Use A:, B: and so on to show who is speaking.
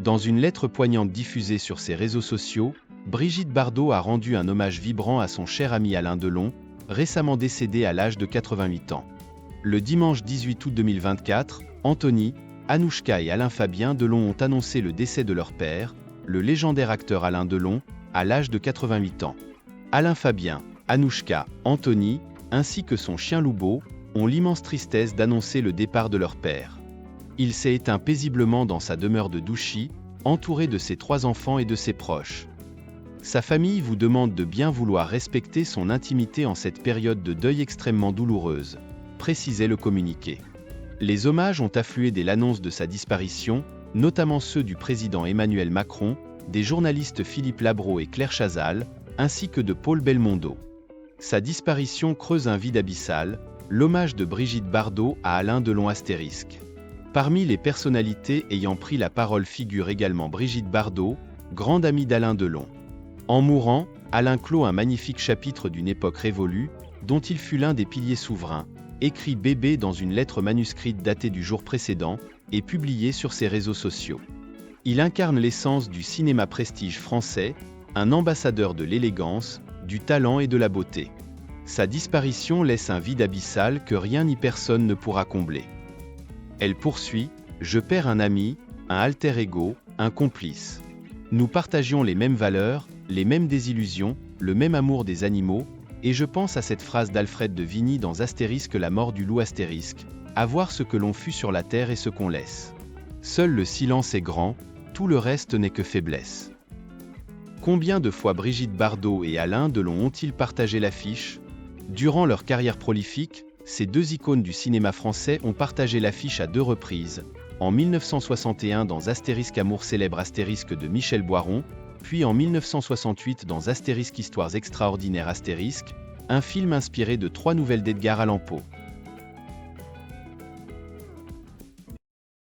A: Dans une lettre poignante diffusée sur ses réseaux sociaux, Brigitte Bardot a rendu un hommage vibrant à son cher ami Alain Delon, récemment décédé à l'âge de 88 ans. Le dimanche 18 août 2024, Anthony, Anouchka et Alain Fabien Delon ont annoncé le décès de leur père, le légendaire acteur Alain Delon, à l'âge de 88 ans. Alain Fabien, Anouchka, Anthony, ainsi que son chien Loubo, ont l'immense tristesse d'annoncer le départ de leur père. Il s'est éteint paisiblement dans sa demeure de Douchy, entouré de ses 3 enfants et de ses proches. Sa famille vous demande de bien vouloir respecter son intimité en cette période de deuil extrêmement douloureuse, précisait le communiqué. Les hommages ont afflué dès l'annonce de sa disparition, notamment ceux du président Emmanuel Macron, des journalistes Philippe Labro et Claire Chazal, ainsi que de Paul Belmondo. Sa disparition creuse un vide abyssal, l'hommage de Brigitte Bardot à Alain Delon astérisque. Parmi les personnalités ayant pris la parole figure également Brigitte Bardot, grande amie d'Alain Delon. En mourant, Alain clôt un magnifique chapitre d'une époque révolue, dont il fut l'un des piliers souverains, écrit bébé dans une lettre manuscrite datée du jour précédent, et publiée sur ses réseaux sociaux. Il incarne l'essence du cinéma prestige français, un ambassadeur de l'élégance, du talent et de la beauté. Sa disparition laisse un vide abyssal que rien ni personne ne pourra combler. Elle poursuit, « Je perds un ami, un alter ego, un complice. Nous partagions les mêmes valeurs, les mêmes désillusions, le même amour des animaux, et je pense à cette phrase d'Alfred de Vigny dans Astérisque la mort du loup astérisque, à voir ce que l'on fut sur la terre et ce qu'on laisse. Seul le silence est grand, tout le reste n'est que faiblesse. » Combien de fois Brigitte Bardot et Alain Delon ont-ils partagé l'affiche ? Durant leur carrière prolifique, ces 2 icônes du cinéma français ont partagé l'affiche à 2 reprises, en 1961 dans Astérisque Amour célèbre Astérisque de Michel Boiron, puis en 1968 dans Astérisque Histoires extraordinaires Astérisque, un film inspiré de 3 nouvelles d'Edgar Allan Poe.